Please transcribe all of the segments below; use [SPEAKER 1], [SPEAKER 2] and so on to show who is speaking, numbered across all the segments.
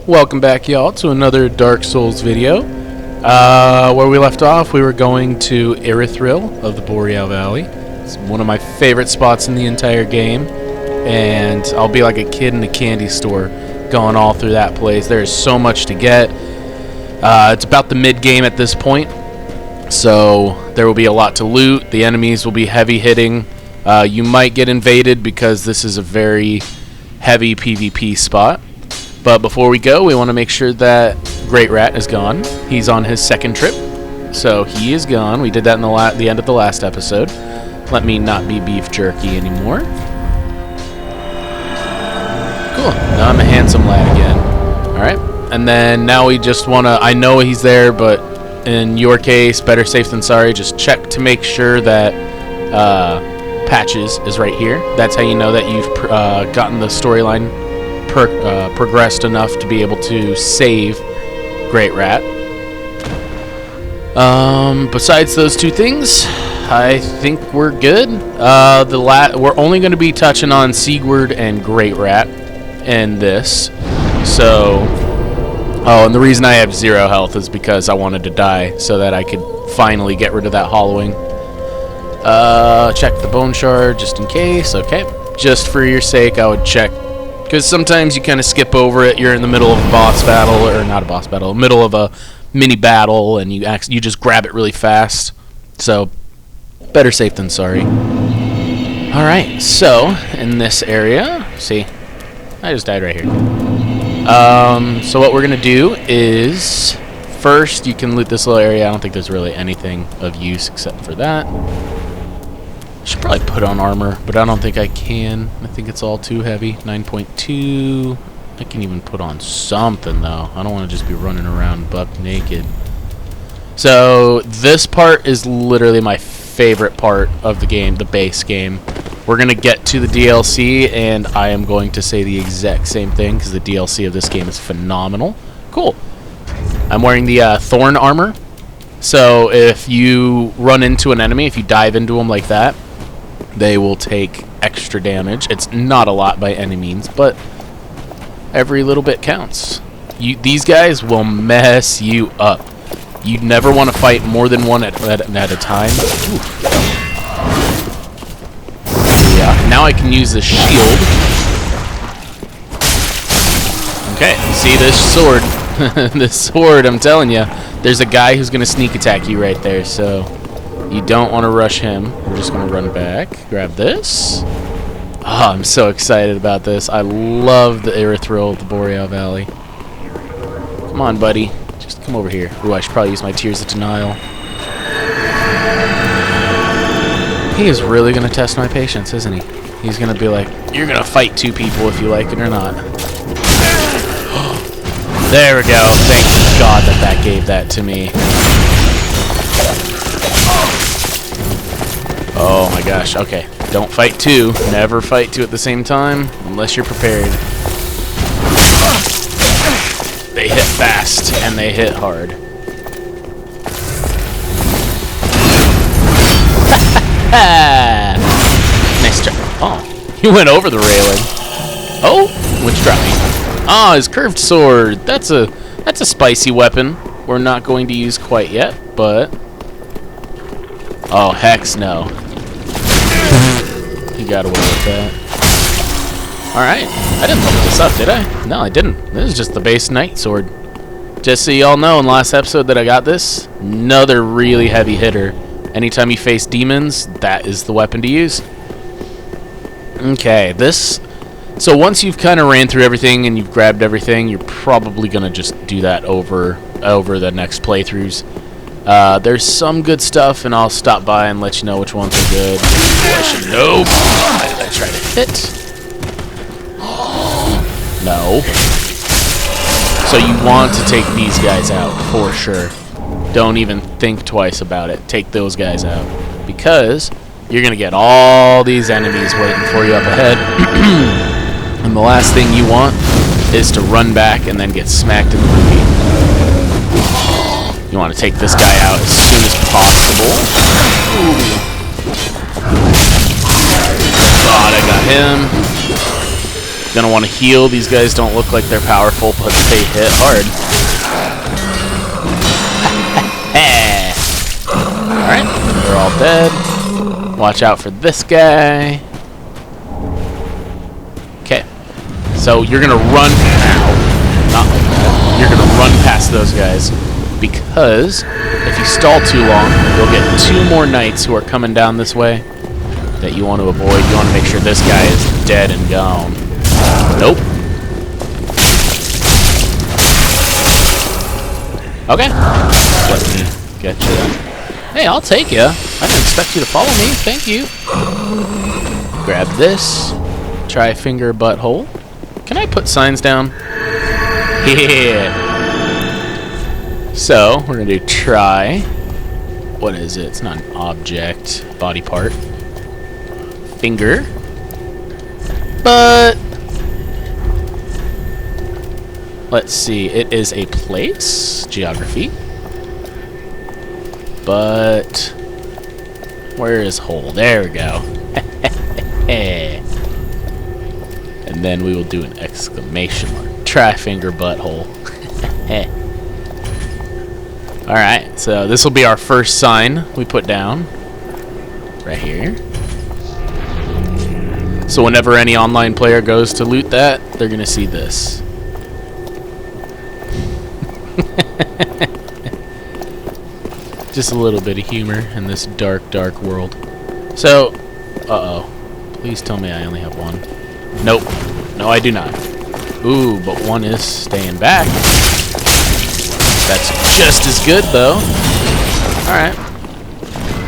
[SPEAKER 1] Welcome back, y'all, to another Dark Souls video. Where we left off, we were going to Irithyll of the Boreal Valley. It's one of my favorite spots in the entire game, and I'll be like a kid in a candy store going all through that place. There's so much to get. It's about the mid-game at this point, so there will be a lot to loot. The enemies will be heavy hitting. You might get invaded because this is a very heavy PvP spot. But before we go, we want to make sure that Great Rat is gone. He's on his second trip, so he is gone. We did that in the end of the last episode. Let me not be beef jerky anymore. Cool. Now I'm a handsome lad again. Alright. And then now we just want to... I know he's there, but in your case, better safe than sorry. Just check to make sure that Patches is right here. That's how you know that you've gotten the storyline progressed enough to be able to save Great Rat. Besides those two things, I think we're good. We're only going to be touching on Sigurd and Great Rat in this. So, and the reason I have 0 health is because I wanted to die so that I could finally get rid of that hollowing. Check the bone shard just in case. Okay, just for your sake, I would check. Because sometimes you kind of skip over it. You're in the middle of a boss battle, or not a boss battle, middle of a mini battle, and you just grab it really fast. So, better safe than sorry. Alright, so, in this area, see, I just died right here. So what we're going to do is, first, you can loot this little area. I don't think there's really anything of use except for that. I should probably put on armor, but I don't think I can. I think it's all too heavy. 9.2. I can even put on something, though. I don't want to just be running around buck naked. So, this part is literally my favorite part of the game, the base game. We're going to get to the DLC, and I am going to say the exact same thing, because the DLC of this game is phenomenal. Cool. I'm wearing the Thorn armor. So, if you run into an enemy, if you dive into them like that, they will take extra damage. It's not a lot by any means, but every little bit counts. These guys will mess you up. You never want to fight more than one at a time. Oof. Yeah, now I can use the shield. Okay, see this sword? This sword, I'm telling you, there's a guy who's going to sneak attack you right there, so... You don't want to rush him. We're just going to run back. Grab this. Oh, I'm so excited about this. I love the Irithyll of the Boreal Valley. Come on, buddy. Just come over here. Ooh, I should probably use my Tears of Denial. He is really going to test my patience, isn't he? He's going to be like, you're going to fight 2 people if you like it or not. There we go. Thank God that gave that to me. Oh my gosh, okay. Don't fight 2. Never fight 2 at the same time, unless you're prepared. They hit fast, and they hit hard. Nice try. Oh, he went over the railing. Oh, which dropped me. Ah, his curved sword. That's a spicy weapon. We're not going to use quite yet, but... Oh, hex no. He got away with that. Alright. I didn't level this up, did I? No, I didn't. This is just the base knight sword. Just so y'all know, in the last episode that I got this, another really heavy hitter. Anytime you face demons, that is the weapon to use. Okay, this... So once you've kind of ran through everything and you've grabbed everything, you're probably going to just do that over the next playthroughs. There's some good stuff, and I'll stop by and let you know which ones are good. I should know. Why did I try to hit? No. So you want to take these guys out, for sure. Don't even think twice about it. Take those guys out. Because you're going to get all these enemies waiting for you up ahead. And the last thing you want is to run back and then get smacked in the booty. You want to take this guy out as soon as possible. Thought I got him. Gonna want to heal. These guys don't look like they're powerful, but they hit hard. Alright, they're all dead. Watch out for this guy. Okay. So you're gonna run now. Not like that. You're gonna run past those guys. Because if you stall too long, you'll get 2 more knights who are coming down this way that you want to avoid. You want to make sure this guy is dead and gone. Nope. Okay. Let me get you. Hey, I'll take you. I didn't expect you to follow me. Thank you. Grab this. Try finger butthole. Can I put signs down? Yeah. So, we're going to do try. What is it? It's not an object. Body part. Finger. But let's see. It is a place. Geography. But where is hole? There we go. And then we will do an exclamation mark. Try finger butthole. Alright, so this will be our first sign we put down. Right here. So whenever any online player goes to loot that, they're going to see this. Just a little bit of humor in this dark, dark world. So, uh-oh. Please tell me I only have one. Nope. No, I do not. Ooh, but one is staying back. That's just as good, though. Alright.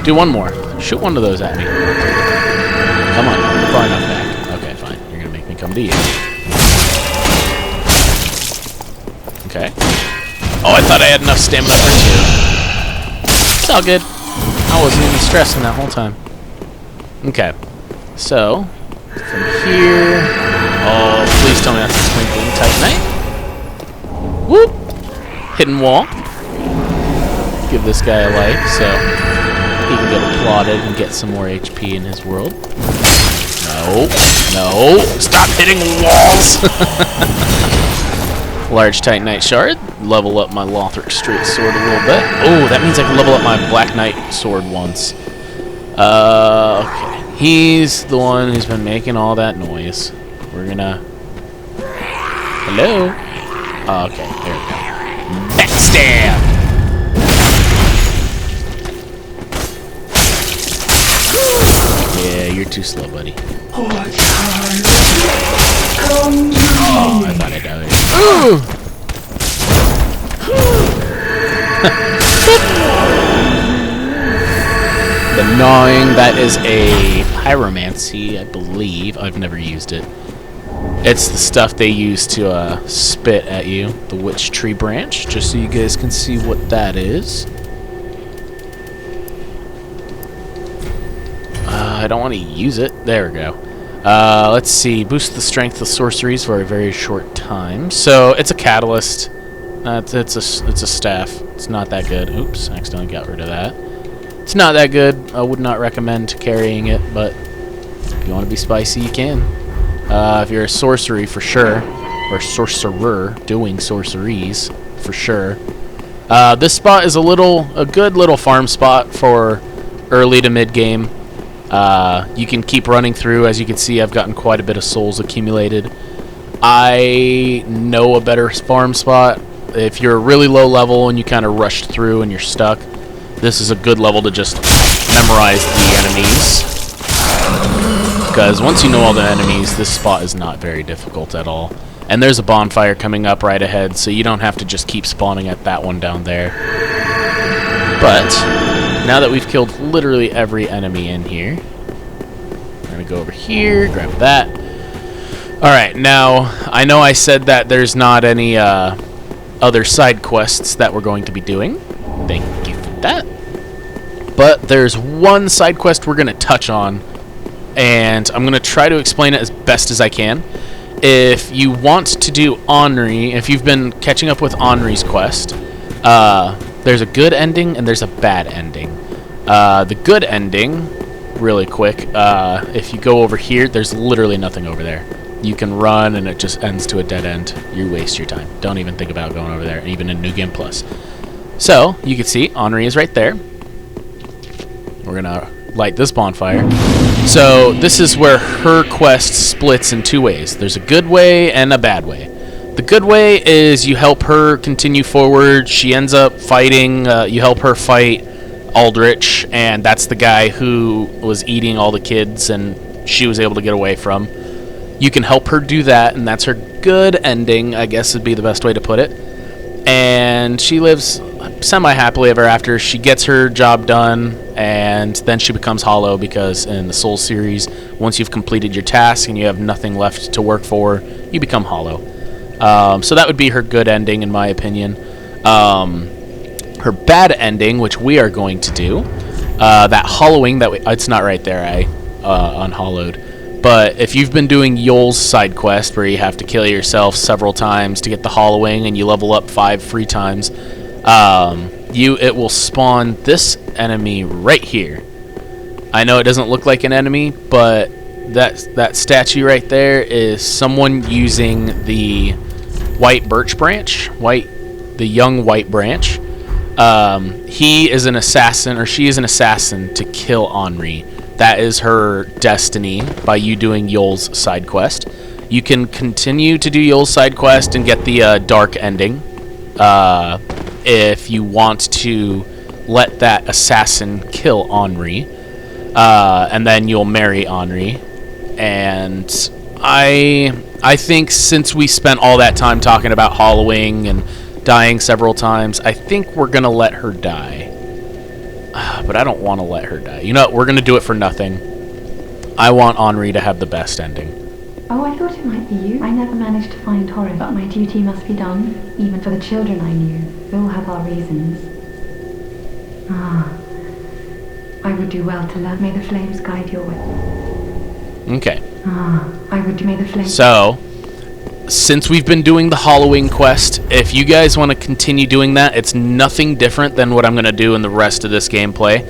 [SPEAKER 1] Do one more. Shoot one of those at me. Come on. You're far enough back. Okay, fine. You're going to make me come to you. Okay. Oh, I thought I had enough stamina for 2. It's all good. I wasn't even stressing that whole time. Okay. So, from here... Oh, please tell me that's a twinkling titanite. Whoop! Hidden wall. Give this guy a life so he can get applauded and get some more HP in his world. No. No. Stop hitting walls! Large titanite shard. Level up my Lothric straight sword a little bit. Oh, that means I can level up my Black Knight sword once. Okay. He's the one who's been making all that noise. We're gonna... Hello? Oh, okay, there we go. Backstab! Yeah, you're too slow, buddy. Oh, I thought I died. Ooh! The gnawing, that is a pyromancy, I believe. I've never used it. It's the stuff they use to spit at you. The witch tree branch, just so you guys can see what that is. I don't want to use it. There we go. Let's see. Boost the strength of sorceries for a very short time. So it's a catalyst. It's a staff. It's not that good. Oops, I accidentally got rid of that. It's not that good. I would not recommend carrying it, but if you want to be spicy, you can. If you're a sorcery, for sure, or sorcerer doing sorceries, for sure. This spot is a good little farm spot for early to mid game. You can keep running through. As you can see, I've gotten quite a bit of souls accumulated. I know a better farm spot. If you're really low level and you kind of rushed through and you're stuck, this is a good level to just memorize the enemies. Because once you know all the enemies, this spot is not very difficult at all. And there's a bonfire coming up right ahead, so you don't have to just keep spawning at that one down there. But now that we've killed literally every enemy in here, we're going to go over here, grab that. Alright, now, I know I said that there's not any other side quests that we're going to be doing. Thank you for that. But there's one side quest we're going to touch on, and I'm going to try to explain it as best as I can. If you want to do Henri, if you've been catching up with Henri's quest, there's a good ending and there's a bad ending. The good ending, really quick, if you go over here, there's literally nothing over there. You can run, and it just ends to a dead end. You waste your time. Don't even think about going over there, even in New Game Plus. So, you can see, Henri is right there. We're going to light this bonfire. So, this is where her quest splits in two ways. There's a good way and a bad way. The good way is you help her continue forward. She ends up fighting, you help her fight Aldrich, and that's the guy who was eating all the kids and she was able to get away from. You can help her do that, and that's her good ending, I guess would be the best way to put it. And she lives semi-happily ever after. She gets her job done, and then she becomes hollow because in the Soul series, once you've completed your task and you have nothing left to work for, you become hollow. So that would be her good ending, in my opinion. Her bad ending, which we are going to do, that hollowing, it's not right there, I unhollowed. But if you've been doing Yoel's side quest, where you have to kill yourself several times to get the hollowing, and you level up 5 free times, it will spawn this enemy right here. I know it doesn't look like an enemy, but that statue right there is someone using the white birch branch, the young white branch. He is an assassin, or she is an assassin to kill Henri. That is her destiny by you doing Yoel's side quest. You can continue to do Yoel's side quest and get the dark ending if you want to let that assassin kill Henri, and then you'll marry Henri. And I think since we spent all that time talking about hollowing and dying several times, I think we're going to let her die. But I don't want to let her die. You know what? We're going to do it for nothing. I want Henri to have the best ending.
[SPEAKER 2] Oh, I thought it might be you. I never managed to find Horace, but my duty must be done, even for the children I knew. We all have our reasons. I would do well to learn. May the flames guide your way.
[SPEAKER 1] Okay.
[SPEAKER 2] May the flames...
[SPEAKER 1] So, since we've been doing the hollowing quest, if you guys want to continue doing that, it's nothing different than what I'm going to do in the rest of this gameplay.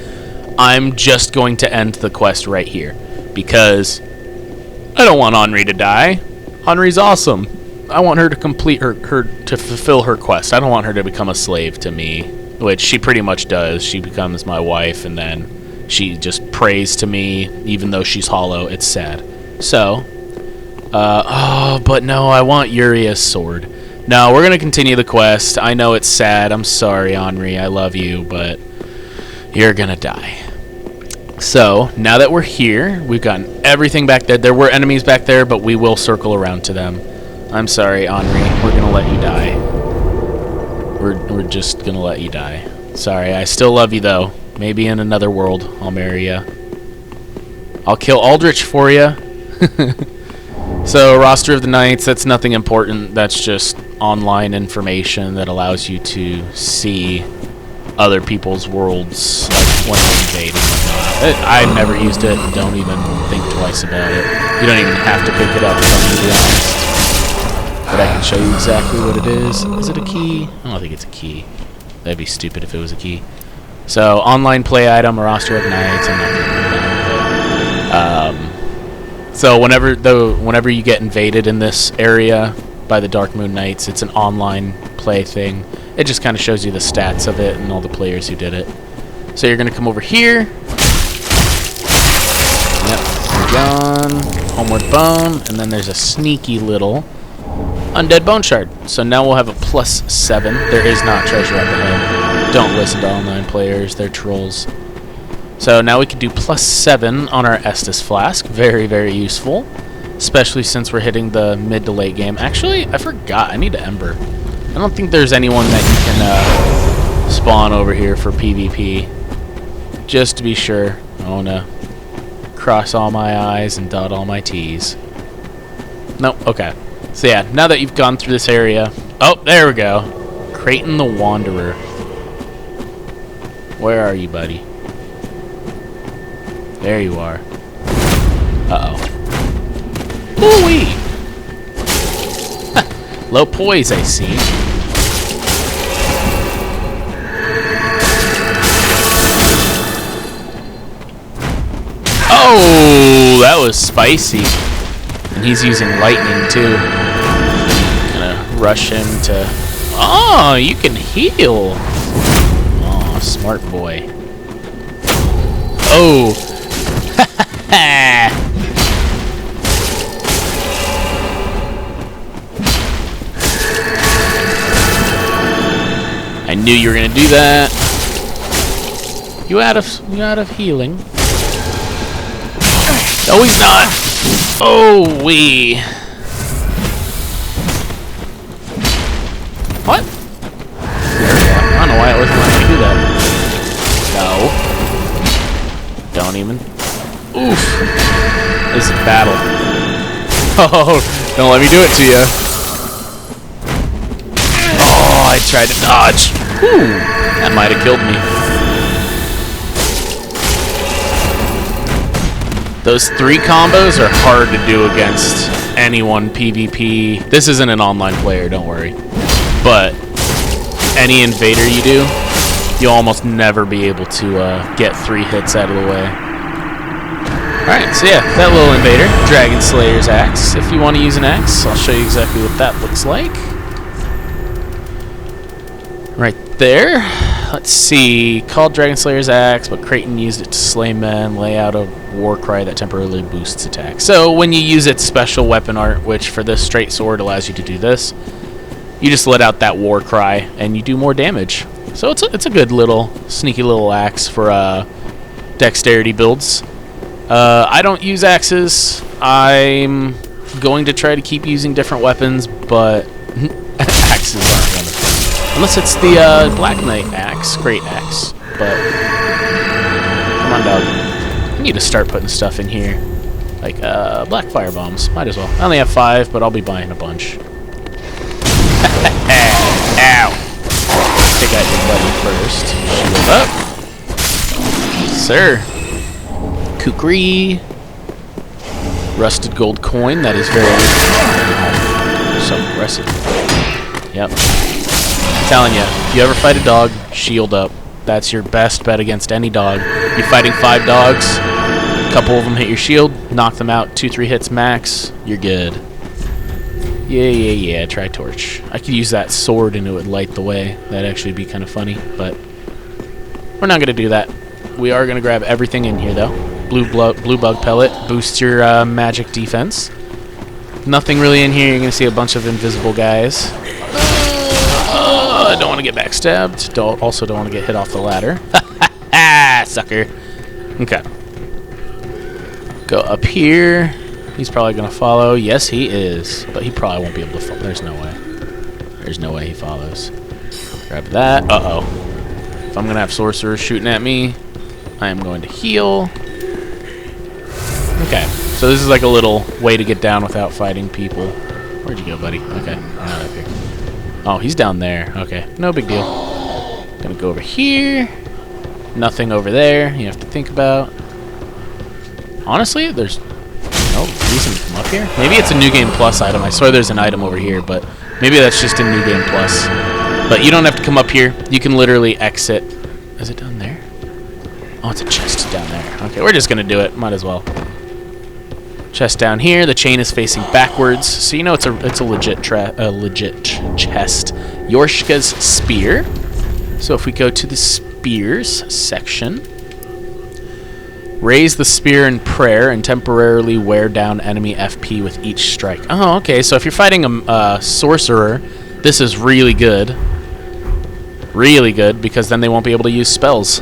[SPEAKER 1] I'm just going to end the quest right here, because I don't want Henri to die. Henri's awesome. I want her to complete her to fulfill her quest. I don't want her to become a slave to me, which she pretty much does. She becomes my wife, and then she just prays to me, even though she's hollow. It's sad. So... but no, I want Uria's sword. No, we're gonna continue the quest. I know it's sad. I'm sorry, Henri. I love you, but you're gonna die. So, now that we're here, we've gotten everything back there. There were enemies back there, but we will circle around to them. I'm sorry, Henri. We're gonna let you die. We're just gonna let you die. Sorry, I still love you, though. Maybe in another world, I'll marry you. I'll kill Aldrich for you. So, roster of the knights, that's nothing important. That's just online information that allows you to see other people's worlds, like when they invade and whatnot. I've never used it. Don't even think twice about it. You don't even have to pick it up, if I'm going to be honest. But I can show you exactly what it is. Is it a key? I don't think it's a key. That'd be stupid if it was a key. So, online play item, roster of knights. I'm not going to put that in. So whenever you get invaded in this area by the Dark Moon Knights, it's an online play thing. It just kind of shows you the stats of it and all the players who did it. So you're going to come over here. Yep, gone. Homeward Bone, and then there's a sneaky little Undead Bone Shard. So now we'll have a +7. There is not treasure up ahead. Don't listen to online players, they're trolls. So now we can do +7 on our Estus Flask. Very, very useful. Especially since we're hitting the mid to late game. Actually, I forgot. I need to Ember. I don't think there's anyone that you can spawn over here for PvP. Just to be sure. I want to cross all my I's and dot all my T's. Nope. Okay. So yeah, now that you've gone through this area... Oh, there we go. Creighton the Wanderer. Where are you, buddy? There you are. Uh-oh. Ooh-wee! Low poise, I see. Oh, that was spicy. And he's using lightning, too. Gonna rush him to... Oh, you can heal! Oh, smart boy. Oh! I knew you were gonna do that. You out of healing? No, he's not. Oh, wee. What? I don't know why it wasn't letting me do that. No. Don't even. Oof. This is battle. Oh, don't let me do it to you. Oh, I tried to dodge. Whew. That might have killed me. Those 3 combos are hard to do against anyone PvP. This isn't an online player, don't worry. But any invader you do, you'll almost never be able to get 3 hits out of the way. Alright, so yeah, that little invader, Dragon Slayer's axe. If you want to use an axe, I'll show you exactly what that looks like. Right there. Let's see. Called Dragon Slayer's axe, but Creighton used it to slay men, lay out a war cry that temporarily boosts attack. So when you use its special weapon art, which for this straight sword allows you to do this, you just let out that war cry and you do more damage. So it's a good little sneaky little axe for dexterity builds. I don't use axes. I'm going to try to keep using different weapons, but axes aren't one of them. Unless it's the Black Knight axe, great axe. But come on, dog. I need to start putting stuff in here, like black fire bombs. Might as well. I only have 5, but I'll be buying a bunch. Ow! Take out your buddy first. Shield up, sir. Kukri. Rusted gold coin. That is very so aggressive. Yep. I'm telling you, if you ever fight a dog, shield up. That's your best bet against any dog. You're fighting 5 dogs, a couple of them hit your shield, knock them out, 2-3 hits max, you're good. Yeah, try torch. I could use that sword and it would light the way. That'd actually be kind of funny, but we're not going to do that. We are going to grab everything in here, though. Blue bug pellet boosts your magic defense. Nothing really in here. You're going to see a bunch of invisible guys. Don't want to get backstabbed. Also don't want to get hit off the ladder. Sucker. Okay. Go up here. He's probably going to follow. Yes, he is. But he probably won't be able to follow. There's no way. There's no way he follows. Grab that. Uh-oh. If I'm going to have sorcerers shooting at me, I am going to heal. Okay. So this is like a little way to get down without fighting people. Where'd you go, buddy? Okay. Not up here. Oh, he's down there. Okay. No big deal. Gonna go over here. Nothing over there you have to think about. Honestly, there's no reason to come up here. Maybe it's a New Game Plus item. I swear there's an item over here, but maybe that's just in New Game Plus. But you don't have to come up here. You can literally exit. Is it down there? Oh, it's a chest down there. Okay, we're just gonna do it. Might as well. Chest down here. The chain is facing backwards, so you know it's a legit chest. Yorshka's spear. So if we go to the spears section, raise the spear in prayer and temporarily wear down enemy FP with each strike. Oh, okay. So if you're fighting a sorcerer, this is really good. Really good, because then they won't be able to use spells.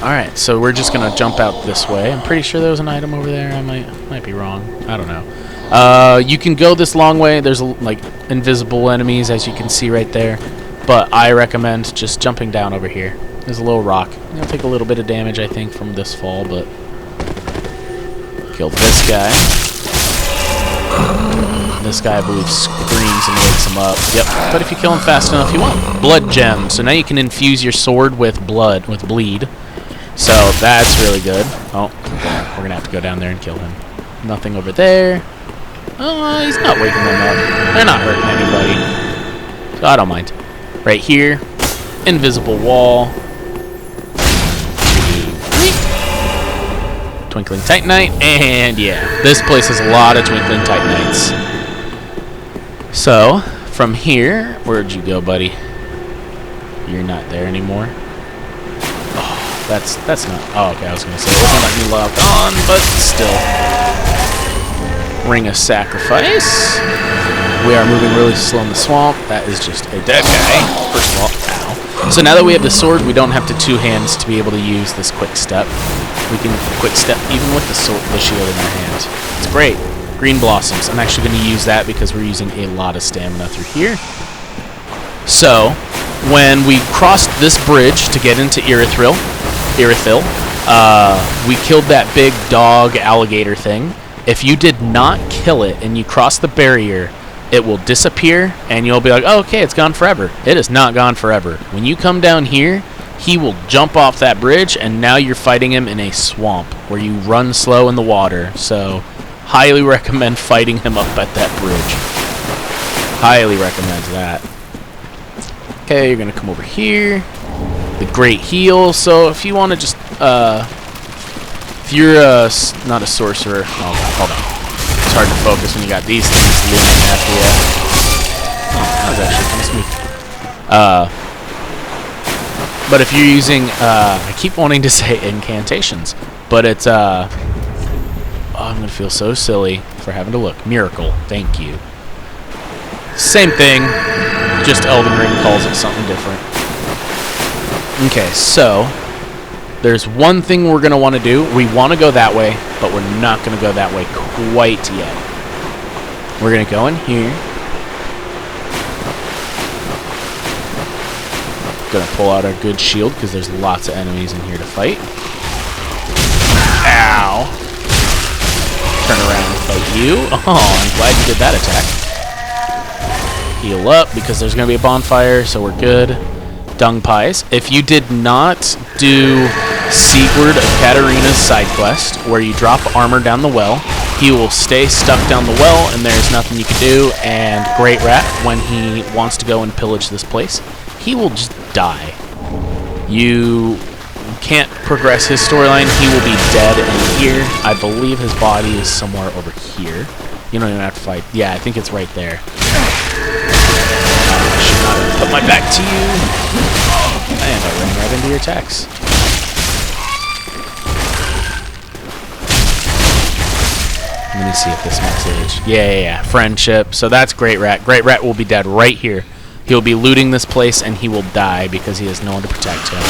[SPEAKER 1] Alright, so we're just going to jump out this way. I'm pretty sure there was an item over there. I might be wrong. I don't know. You can go this long way. There's like invisible enemies, as you can see right there. But I recommend just jumping down over here. There's a little rock. It'll take a little bit of damage, I think, from this fall, but... Kill this guy. This guy, I believe, screams and wakes him up. Yep, but if you kill him fast enough, you won't. Blood gem. So now you can infuse your sword with blood, with bleed. So that's really good. Oh, we're going to have to go down there and kill him. Nothing over there. Oh, he's not waking them up. They're not hurting anybody. So I don't mind. Right here, invisible wall. Twinkling Titanite, and yeah, this place has a lot of Twinkling Titanites. So, from here, where'd you go, buddy? You're not there anymore. Oh, that's not... Oh, okay, I was going to say, it wasn't letting me log on, but still. Ring of Sacrifice. We are moving really slow in the swamp. That is just a dead guy. First of all, ow. So now that we have the sword, we don't have to two hands to be able to use this quick step. We can quick step even with the shield in our hand. It's great. Green blossoms. I'm actually going to use that because we're using a lot of stamina through here. So, when we crossed this bridge to get into Irithyll, we killed that big dog alligator thing. If you did not kill it and you cross the barrier, it will disappear and you'll be like, oh, okay, it's gone forever. It is not gone forever. When you come down here, he will jump off that bridge and now you're fighting him in a swamp where you run slow in the water. So, highly recommend fighting him up at that bridge. Highly recommend that. Okay, you're going to come over here. The Great Heal. So, if you want to just, if you're not a sorcerer, oh, hold on. It's hard to focus when you got these things looming after you. Oh, that was actually kind of smooth. But if you're using, I keep wanting to say incantations, but it's, oh, I'm going to feel so silly for having to look. Miracle, thank you. Same thing, just Elden Ring calls it something different. Okay, so there's one thing we're going to want to do. We want to go that way, but we're not going to go that way quite yet. We're going to go in here. Going to pull out our good shield because there's lots of enemies in here to fight. Ow. Turn around and fight you. Oh, I'm glad you did that attack. Heal up because there's going to be a bonfire, so we're good. Dung Pies. If you did not do Sigurd of Katarina's side quest, where you drop armor down the well, he will stay stuck down the well, and there's nothing you can do. And Great Rat, when he wants to go and pillage this place, he will just die. You can't progress his storyline. He will be dead in here. I believe his body is somewhere over here. You don't even have to fight. Yeah, I think it's right there. I should not have put my back to you. And I ran right into your attacks. Let me see if this message. Yeah. Friendship. So that's Great Rat. Great Rat will be dead right here. He'll be looting this place and he will die because he has no one to protect him.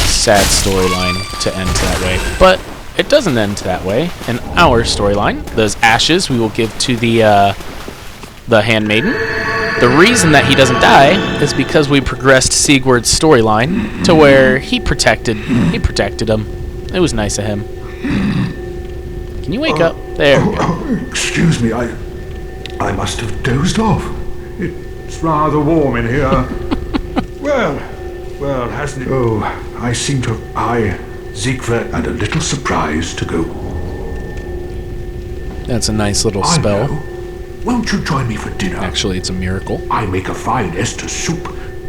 [SPEAKER 1] Sad storyline to end that way. But it doesn't end that way. In our storyline, those ashes we will give to the handmaiden. The reason that he doesn't die is because we progressed Sigurd's storyline to where he protected him. It was nice of him. Can you wake up? There we go.
[SPEAKER 3] Excuse me, I must have dozed off. It's rather warm in here. well, hasn't it? Oh, I seem to have Siegfried and a little surprise to go.
[SPEAKER 1] That's a nice little spell.
[SPEAKER 3] Know. Won't you join me for dinner?
[SPEAKER 1] Actually, it's a miracle.
[SPEAKER 3] I make a fine Esther soup.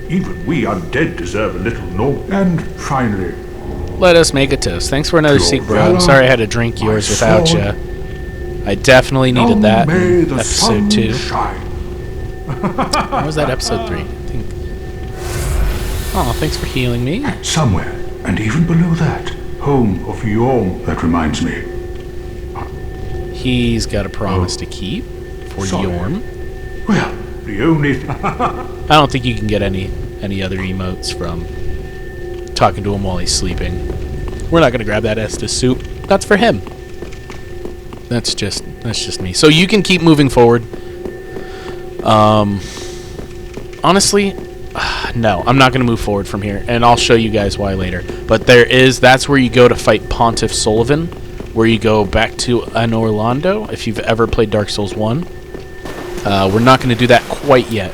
[SPEAKER 3] Even we undead deserve a little no. And finally,
[SPEAKER 1] let us make a toast. Thanks for another seat, bro. I'm sorry I had to drink yours without you. I definitely needed that in episode 2. How was that episode 3? I think. Oh, thanks for healing me.
[SPEAKER 3] Somewhere, and even below that, home of Yom, that reminds me.
[SPEAKER 1] He's got a promise to keep for Yorm.
[SPEAKER 3] Well, the only...
[SPEAKER 1] I don't think you can get any other emotes from talking to him while he's sleeping. We're not going to grab that Estus soup. That's for him. That's just me. So you can keep moving forward. Honestly, no, I'm not going to move forward from here, and I'll show you guys why later. But that's where you go to fight Pontiff Sullivan, where you go back to an Orlando, if you've ever played Dark Souls 1. We're not going to do that quite yet.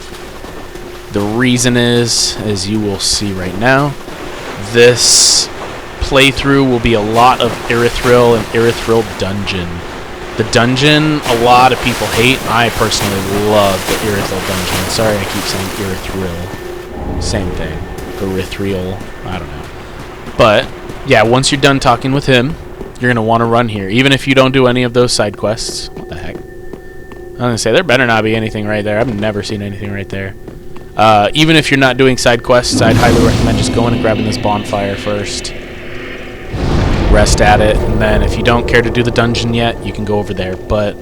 [SPEAKER 1] The reason is, as you will see right now, this playthrough will be a lot of Irithyll and Irithyll Dungeon. The dungeon, a lot of people hate. I personally love the Irithyll dungeon. Sorry I keep saying Irithyll. Same thing. Irithyll. I don't know. But, yeah, once you're done talking with him, you're going to want to run here. Even if you don't do any of those side quests. What the heck? I'm going to say, there better not be anything right there. I've never seen anything right there. Even if you're not doing side quests, I'd highly recommend just going and grabbing this bonfire first. Rest at it, and then if you don't care to do the dungeon yet, you can go over there. But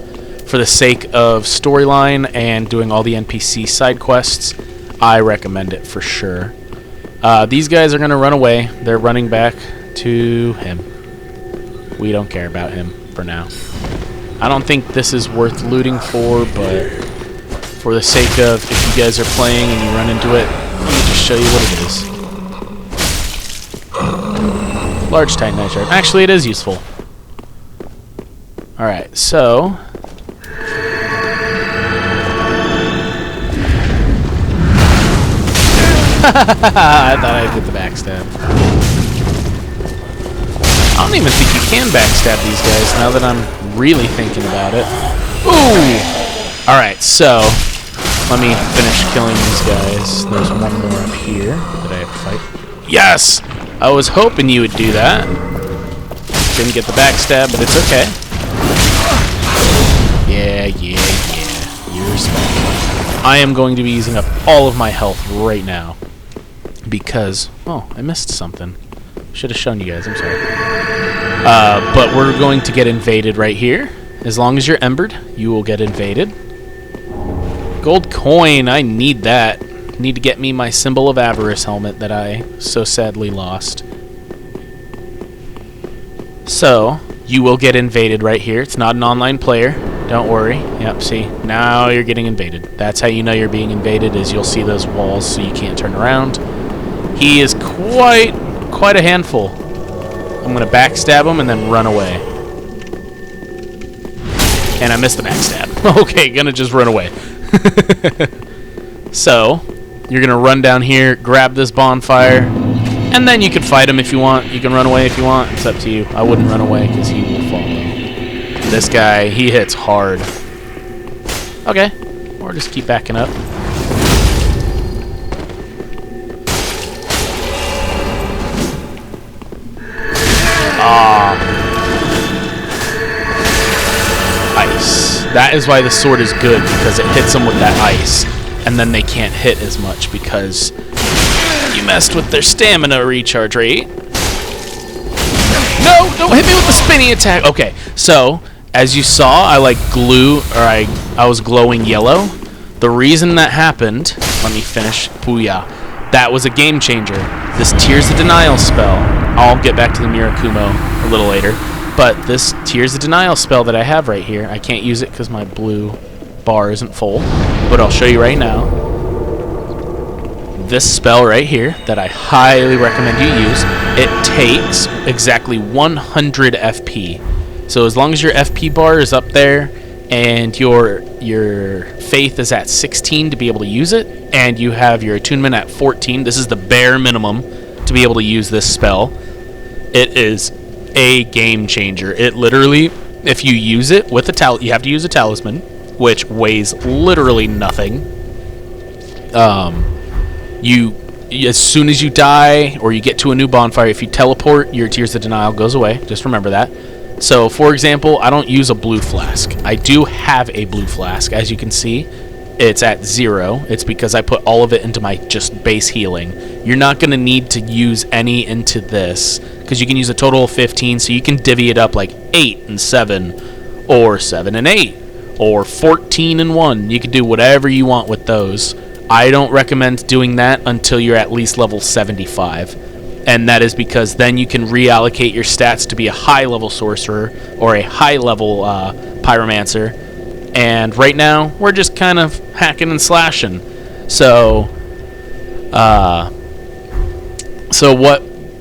[SPEAKER 1] for the sake of storyline and doing all the NPC side quests, I recommend it for sure. These guys are going to run away. They're running back to him. We don't care about him for now. I don't think this is worth looting for, but for the sake of if you guys are playing and you run into it, let me just show you what it is. Large titanite shard. Actually, it is useful. Alright, so... I thought I'd get the backstab. I don't even think you can backstab these guys now that I'm really thinking about it. Ooh! Alright, so... let me finish killing these guys. There's one more up here that I have to fight. Yes! I was hoping you would do that. Didn't get the backstab, but it's okay. Yeah. You're smart. I am going to be using up all of my health right now. Because... oh, I missed something. Should have shown you guys, I'm sorry. But we're going to get invaded right here. As long as you're embered, you will get invaded. Gold coin, I need that. Need to get me my Symbol of Avarice helmet that I so sadly lost. So, you will get invaded right here. It's not an online player. Don't worry. Yep, see? Now you're getting invaded. That's how you know you're being invaded, is you'll see those walls so you can't turn around. He is quite a handful. I'm going to backstab him and then run away. And I missed the backstab. Okay, gonna just run away. So, you're going to run down here, grab this bonfire, and then you can fight him if you want. You can run away if you want. It's up to you. I wouldn't run away because he will follow. This guy, he hits hard. Okay. Or just keep backing up. Ice. That is why the sword is good, because it hits them with that ice. And then they can't hit as much because you messed with their stamina recharge rate. No, don't hit me with the spinny attack. Okay, so as you saw, I I was glowing yellow. The reason that happened, let me finish. Booyah. That was a game changer. This Tears of Denial spell. I'll get back to the Mirakumo a little later. But this Tears of Denial spell that I have right here, I can't use it because my blue bar isn't full, but I'll show you right now. This spell right here that I highly recommend you use, it takes exactly 100 FP. So as long as your FP bar is up there and your faith is at 16 to be able to use it, and you have your attunement at 14, this is the bare minimum to be able to use this spell. It is a game changer. It literally, if you use it with a you have to use a talisman, which weighs literally nothing. As soon as you die or you get to a new bonfire, if you teleport, your Tears of Denial goes away. Just remember that. So, for example, I don't use a blue flask. I do have a blue flask. As you can see, it's at 0. It's because I put all of it into my just base healing. You're not going to need to use any into this, because you can use a total of 15, so you can divvy it up like 8 and 7, or 7 and 8. Or 14 and 1. You can do whatever you want with those. I don't recommend doing that until you're at least level 75. And that is because then you can reallocate your stats to be a high-level sorcerer or a high-level pyromancer. And right now, we're just kind of hacking and slashing. So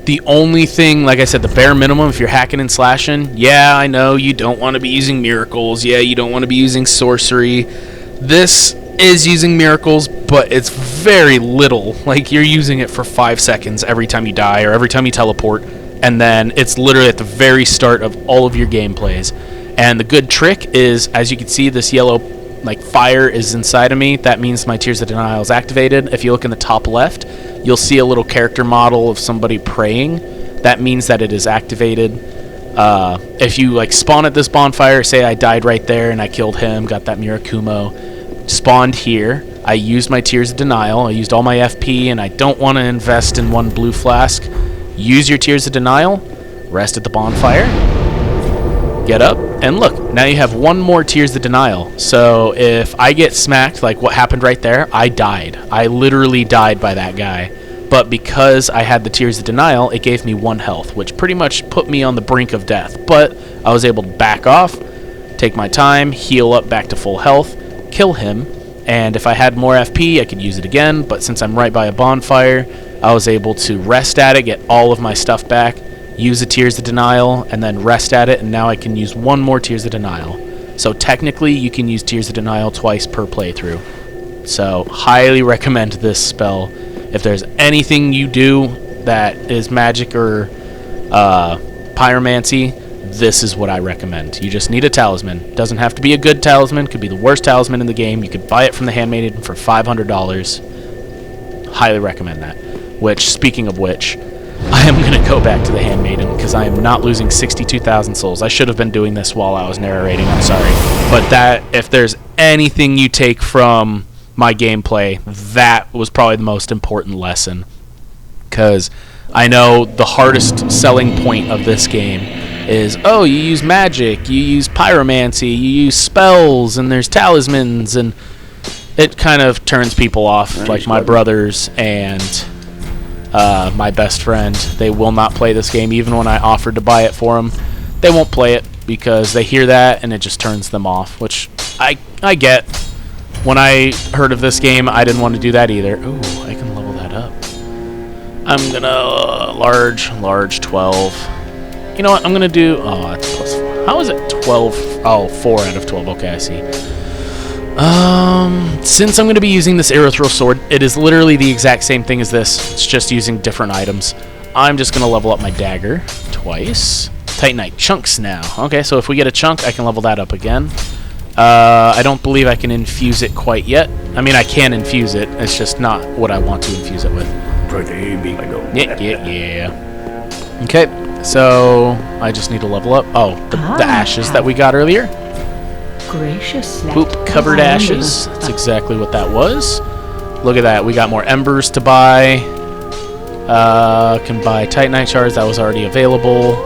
[SPEAKER 1] the only thing, like I said, the bare minimum, if you're hacking and slashing, yeah, I know you don't want to be using miracles. Yeah, you don't want to be using sorcery. This is using miracles, but it's very little. Like, you're using it for 5 seconds every time you die or every time you teleport, and then it's literally at the very start of all of your gameplays. And the good trick is, as you can see, this yellow fire is inside of me. That means my Tears of Denial is activated. If you look in the top left, you'll see a little character model of somebody praying. That means that it is activated. If you like spawn at this bonfire, say I died right there and I killed him, got that Mirakumo, spawned here, I used my Tears of Denial, I used all my FP, and I don't want to invest in one blue flask. Use your Tears of Denial, rest at the bonfire, get up, and look, now you have one more Tears of Denial. So if I get smacked, like what happened right there, I died. I literally died by that guy. But because I had the Tears of Denial, it gave me 1 health, which pretty much put me on the brink of death. But I was able to back off, take my time, heal up back to full health, kill him, and if I had more FP, I could use it again. But since I'm right by a bonfire, I was able to rest at it, get all of my stuff back, use the Tears of Denial, and then rest at it, and now I can use 1 more Tears of Denial. So technically, you can use Tears of Denial twice per playthrough. So highly recommend this spell. If there's anything you do that is magic or pyromancy, this is what I recommend. You just need a talisman. Doesn't have to be a good talisman. Could be the worst talisman in the game. You could buy it from the Handmaiden for $500. Highly recommend that. Which, speaking of which, I am going to go back to the Handmaiden because I am not losing 62,000 souls. I should have been doing this while I was narrating. I'm sorry. But that, if there's anything you take from my gameplay, that was probably the most important lesson, because I know the hardest selling point of this game is, oh, you use magic, you use pyromancy, you use spells, and there's talismans, and it kind of turns people off. Like my brothers and my best friend, they will not play this game. Even when I offered to buy it for them, they won't play it because they hear that and it just turns them off, which I get. When I heard of this game, I didn't want to do that either. Ooh, I can level that up. I'm gonna large 12. You know what? I'm gonna do. Oh, it's +4. How is it 12? Oh, 4 out of 12. Okay, I see. Since I'm gonna be using this Irithyll sword, it is literally the exact same thing as this. It's just using different items. I'm just gonna level up my dagger twice. Titanite chunks now. Okay, so if we get a chunk, I can level that up again. I don't believe I can infuse it quite yet. I mean, I can infuse it. It's just not what I want to infuse it with. Yeah. Okay, so I just need to level up. Oh, the ashes that we got earlier. Poop covered ashes. That's exactly what that was. Look at that. We got more embers to buy. Can buy Titanite shards. That was already available.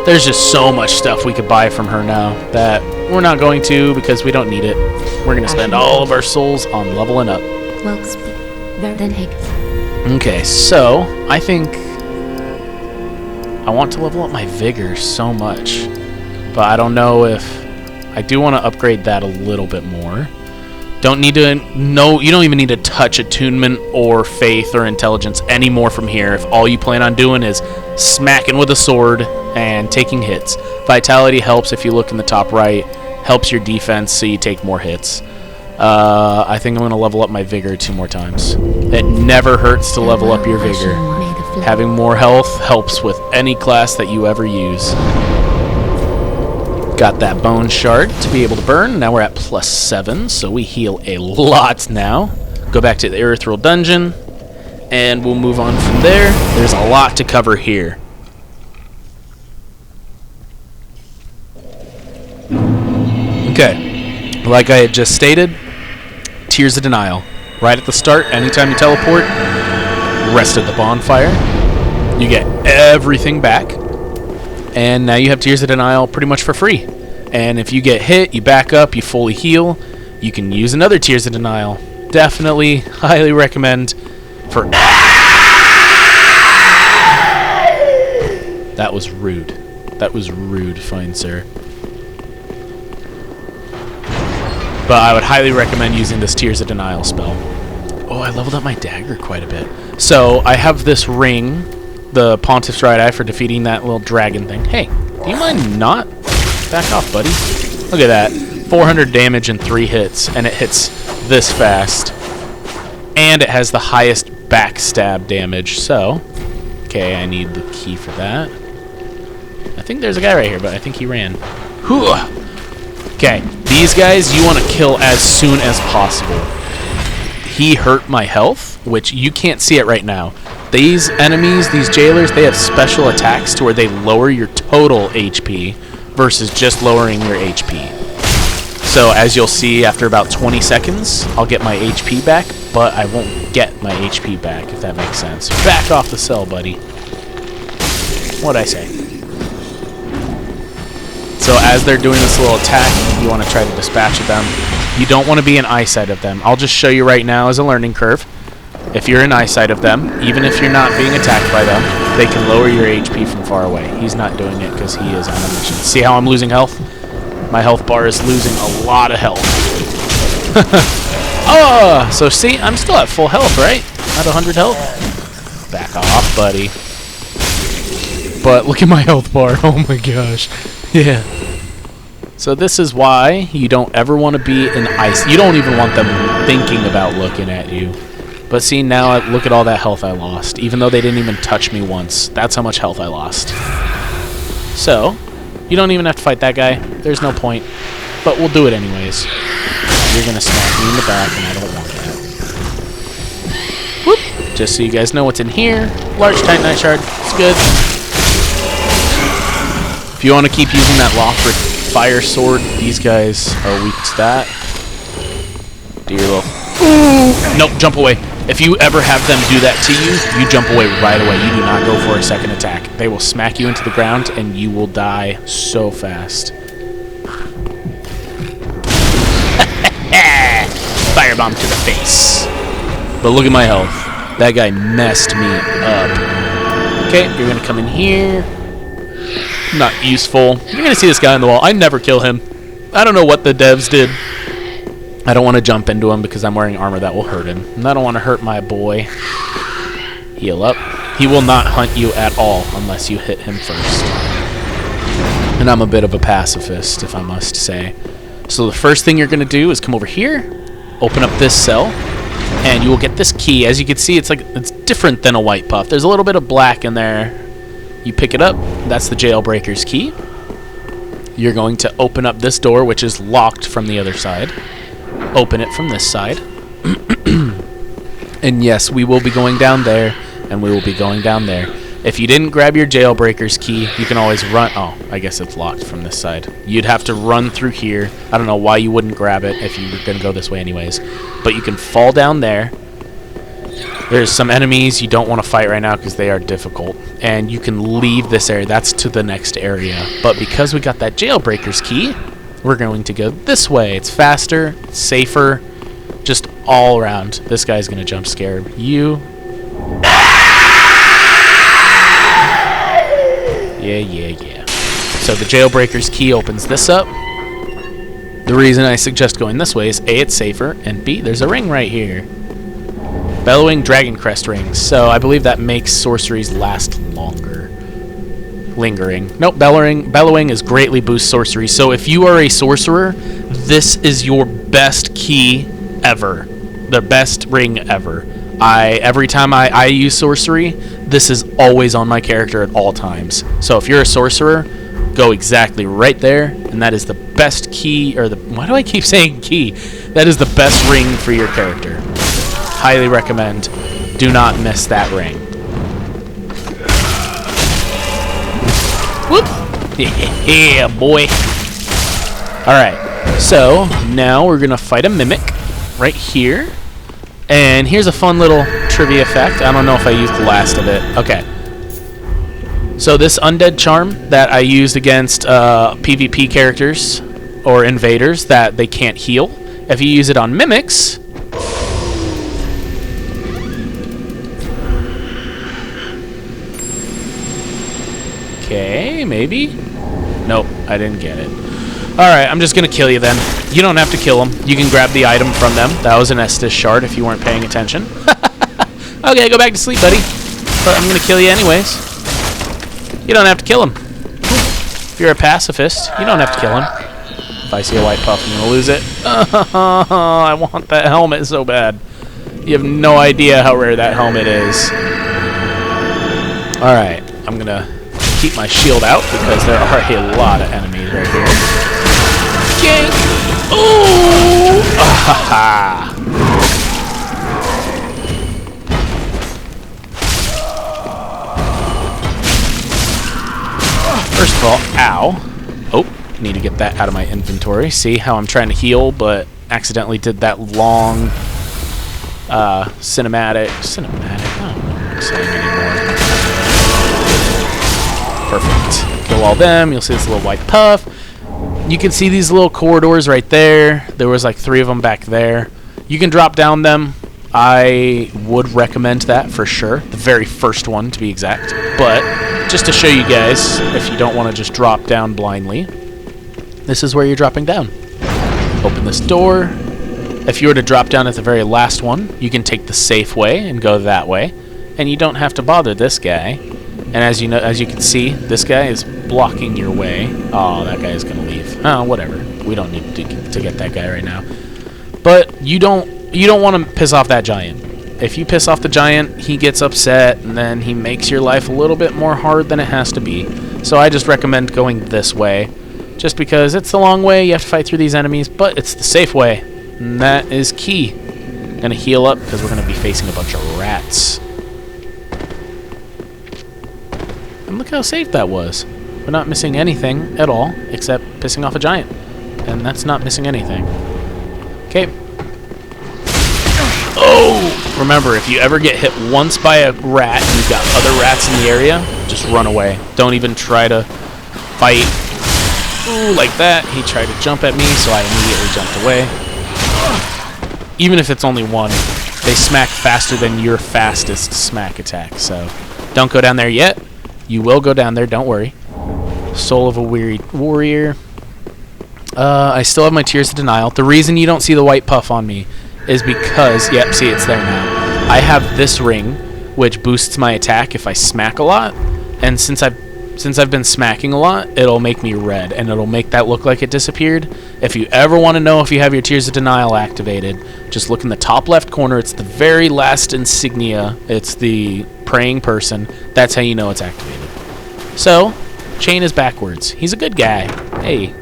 [SPEAKER 1] There's just so much stuff we could buy from her now that we're not going to because we don't need it. We're going to spend all of our souls on leveling up. Okay, so I think I want to level up my vigor so much, but I don't know if I do want to upgrade that a little bit more. Don't need to you don't even need to touch attunement or faith or intelligence anymore from here if all you plan on doing is smacking with a sword and taking hits. Vitality helps if you look in the top right, helps your defense so you take more hits. I think I'm going to level up my vigor 2 more times. It never hurts to level up your vigor. Having more health helps with any class that you ever use. Got that bone shard to be able to burn. Now we're at +7, so we heal a lot now. Go back to the Irithyll dungeon, and we'll move on from there. There's a lot to cover here. Okay, like I had just stated, Tears of Denial. Right at the start, anytime you teleport, rest at the bonfire. You get everything back. And now you have Tears of Denial pretty much for free. And if you get hit, you back up, you fully heal, you can use another Tears of Denial. Definitely, highly recommend for... That was rude. That was rude, fine sir. But I would highly recommend using this Tears of Denial spell. Oh, I leveled up my dagger quite a bit. So, I have this ring, the Pontiff's Right Eye, for defeating that little dragon thing. Hey, do you mind not? Back off, buddy. Look at that. 400 damage in 3 hits, and it hits this fast. And it has the highest backstab damage, so... Okay, I need the key for that. I think there's a guy right here, but I think he ran. Okay, these guys you want to kill as soon as possible. He hurt my health, which you can't see it right now, These enemies, these jailers, they have special attacks to where they lower your total HP versus just lowering your HP. So as you'll see, after about 20 seconds, I'll get my HP back, but I won't get my HP back, if that makes sense. Back off the cell, buddy. What'd I say? So as they're doing this little attack, you want to try to dispatch of them. You don't want to be in eyesight of them. I'll just show you right now as a learning curve. If you're in eyesight of them, even if you're not being attacked by them, they can lower your HP from far away. He's not doing it because he is on a mission. See how I'm losing health? My health bar is losing a lot of health. Oh, so see, I'm still at full health, right? At 100 health? Back off, buddy. But look at my health bar. Oh my gosh. Yeah. So this is why you don't ever want to be in ice. You don't even want them thinking about looking at you. But see, now look at all that health I lost. Even though they didn't even touch me once. That's how much health I lost. So, you don't even have to fight that guy. There's no point. But we'll do it anyways. You're going to smack me in the back, and I don't want that. Whoop! Just so you guys know what's in here. Large Titanite shard. It's good. If you want to keep using that Lothric fire sword, these guys are weak to that. Do your little... Ooh. Nope, jump away. If you ever have them do that to you, you jump away right away. You do not go for a second attack. They will smack you into the ground, and you will die so fast. Firebomb to the face. But look at my health. That guy messed me up. Okay, you're going to come in here. Not useful. You're going to see this guy on the wall. I never kill him. I don't know what the devs did. I don't want to jump into him because I'm wearing armor that will hurt him. And I don't want to hurt my boy. Heal up. He will not hunt you at all unless you hit him first. And I'm a bit of a pacifist, if I must say. So the first thing you're going to do is come over here, open up this cell, and you will get this key. As you can see, it's different than a white puff. There's a little bit of black in there. You pick it up. That's the jailbreaker's key. You're going to open up this door, which is locked from the other side. Open it from this side. And yes, we will be going down there, and we will be going down there. If you didn't grab your jailbreaker's key, you can always run. Oh, I guess it's locked from this side. You'd have to run through here. I don't know why you wouldn't grab it if you were going to go this way anyways. But you can fall down there. There's some enemies you don't want to fight right now because they are difficult. And you can leave this area. That's to the next area. But because we got that jailbreaker's key, we're going to go this way. It's faster, it's safer, just all around. This guy's going to jump scare you. Yeah. So the jailbreaker's key opens this up. The reason I suggest going this way is A, it's safer, and B, there's a ring right here. Bellowing Dragon Crest rings. So I believe that makes sorceries last longer. Lingering. Nope, bellowing is greatly boosts sorcery. So if you are a sorcerer, this is your best key ever. The best ring ever. Every time I use sorcery, this is always on my character at all times. So if you're a sorcerer, go exactly right there, and that is the best key, or why do I keep saying key? That is the best ring for your character. Highly recommend. Do not miss that ring. Whoop! Yeah, boy. Alright, so now we're going to fight a mimic right here. And here's a fun little trivia fact. I don't know if I used the last of it. Okay. So this undead charm that I used against PvP characters or invaders that they can't heal, if you use it on mimics... Okay, maybe? Nope, I didn't get it. Alright, I'm just going to kill you then. You don't have to kill them. You can grab the item from them. That was an Estus shard if you weren't paying attention. Okay, go back to sleep, buddy. But I'm going to kill you anyways. You don't have to kill him. If you're a pacifist, you don't have to kill him. If I see a white puff, I'm going to lose it. I want that helmet so bad. You have no idea how rare that helmet is. Alright, I'm going to keep my shield out because there are a lot of enemies right here. Gank! Ooh! Ah-ha-ha! First of all, ow. Oh, need to get that out of my inventory. See how I'm trying to heal, but accidentally did that long cinematic. I don't know what I'm saying anymore. Perfect. Kill all them. You'll see this little white puff. You can see these little corridors right there. There was like 3 of them back there. You can drop down them. I would recommend that for sure. The very first one, to be exact. But just to show you guys, if you don't want to just drop down blindly, this is where you're dropping down. Open this door. If you were to drop down at the very last one, you can take the safe way and go that way. And you don't have to bother this guy. And as you can see, this guy is blocking your way. Oh, that guy is going to leave. Oh, whatever. We don't need to get that guy right now. But you don't want to piss off that giant. If you piss off the giant, he gets upset, and then he makes your life a little bit more hard than it has to be. So I just recommend going this way, just because it's the long way, you have to fight through these enemies, but it's the safe way, and that is key. I'm gonna heal up, because we're gonna be facing a bunch of rats. And look how safe that was. We're not missing anything at all, except pissing off a giant. And that's not missing anything. Okay. Oh! Remember, if you ever get hit once by a rat and you've got other rats in the area, just run away. Don't even try to fight. Ooh, like that. He tried to jump at me, so I immediately jumped away. Even if it's only one, they smack faster than your fastest smack attack, so don't go down there yet. You will go down there, don't worry. Soul of a Weary Warrior. I still have my Tears of Denial. The reason you don't see the white puff on me is because, yep, see, it's there now. I have this ring, which boosts my attack if I smack a lot. And since I've been smacking a lot, it'll make me red, and it'll make that look like it disappeared. If you ever want to know if you have your Tears of Denial activated, just look in the top left corner. It's the very last insignia. It's the praying person. That's how you know it's activated. So, Chain is backwards. He's a good guy. Hey.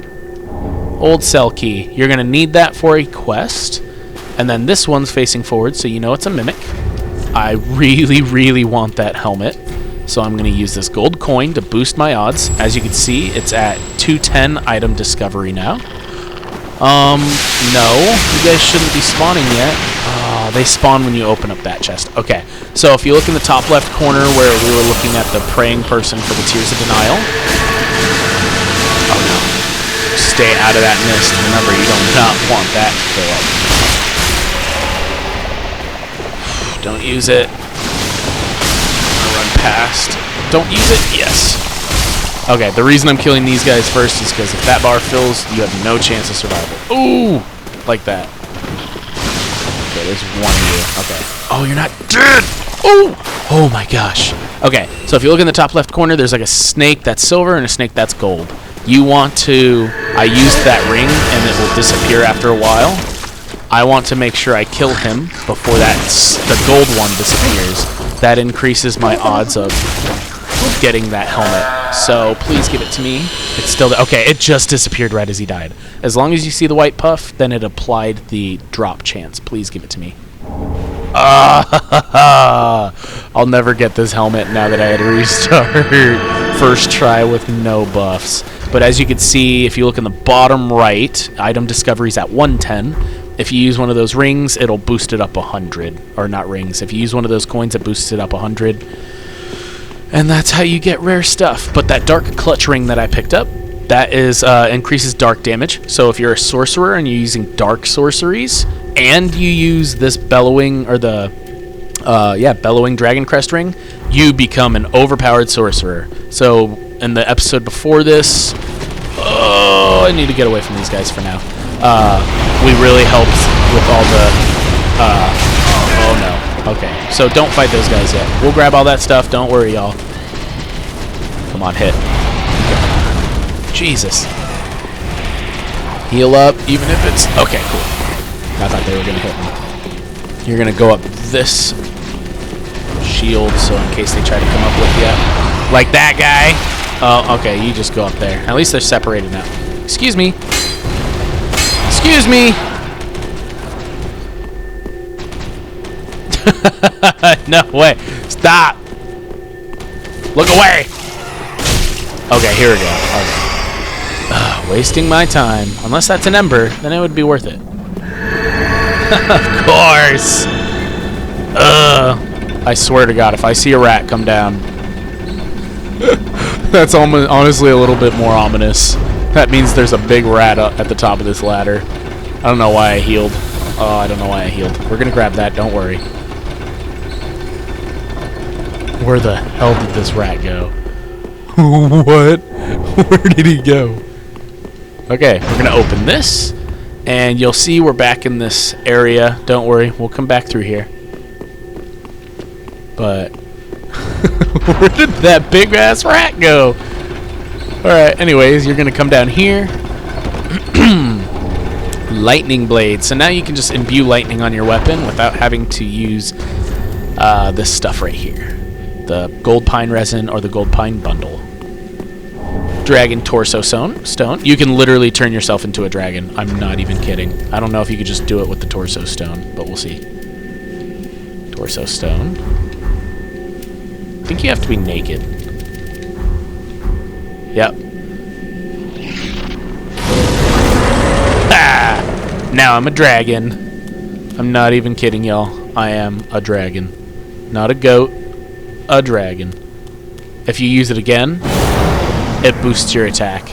[SPEAKER 1] Old cell key. You're going to need that for a quest. And then this one's facing forward, so you know it's a mimic. I really, really want that helmet. So I'm going to use this gold coin to boost my odds. As you can see, it's at 210 item discovery now. No. You guys shouldn't be spawning yet. Oh, they spawn when you open up that chest. Okay. So if you look in the top left corner where we were looking at the praying person for the Tears of Denial. Oh no. Stay out of that mist. Remember, you do not want that to fill up. Don't use it. Run past. Don't use it. Yes. Okay, the reason I'm killing these guys first is because if that bar fills, you have no chance of survival. Ooh! Like that. Okay, there's one of you. Okay. Oh, you're not dead! Ooh! Oh my gosh. Okay, so if you look in the top left corner, there's like a snake that's silver and a snake that's gold. You want to... I used that ring, and it will disappear after a while. I want to make sure I kill him before the gold one disappears. That increases my odds of getting that helmet. So please give it to me. It's still there. Okay, it just disappeared right as he died. As long as you see the white puff, then it applied the drop chance. Please give it to me. I'll never get this helmet now that I had to restart. First try with no buffs. But as you can see, if you look in the bottom right, item discovery is at 110. If you use one of those rings, it'll boost it up 100. Or not rings. If you use one of those coins, it boosts it up 100. And that's how you get rare stuff. But that dark clutch ring that I picked up, that is increases dark damage. So if you're a sorcerer and you're using dark sorceries, and you use this bellowing, or the bellowing dragon crest ring, you become an overpowered sorcerer. So in the episode before this, oh, I need to get away from these guys for now. We really helped with all the, oh no. Okay, so don't fight those guys yet. We'll grab all that stuff. Don't worry, y'all. Come on, hit. Okay. Jesus. Heal up, even if it's... Okay, cool. I thought they were going to hit me. You're going to go up this shield, so in case they try to come up with you. Like that guy. Oh, okay, you just go up there. At least they're separated now. Excuse me. Excuse me. No way. Stop. Look away. Okay, here we go. Okay. Wasting my time. Unless that's an ember, then it would be worth it. Of course. I swear to God, if I see a rat come down, that's honestly a little bit more ominous. That means there's a big rat up at the top of this ladder. I don't know why I healed. Oh, I don't know why I healed. We're gonna grab that, don't worry. Where the hell did this rat go? What? Where did he go? Okay, we're gonna open this, and you'll see we're back in this area. Don't worry, we'll come back through here. But where did that big ass rat go? Alright, anyways, you're gonna come down here. Lightning blade. So now you can just imbue lightning on your weapon without having to use this stuff right here. The gold pine resin or the gold pine bundle. Dragon torso stone. You can literally turn yourself into a dragon. I'm not even kidding. I don't know if you could just do it with the torso stone, but we'll see. Torso stone. I think you have to be naked. Yep. Ah! Now I'm a dragon. I'm not even kidding, y'all. I am a dragon. Not a goat. A dragon. If you use it again, it boosts your attack.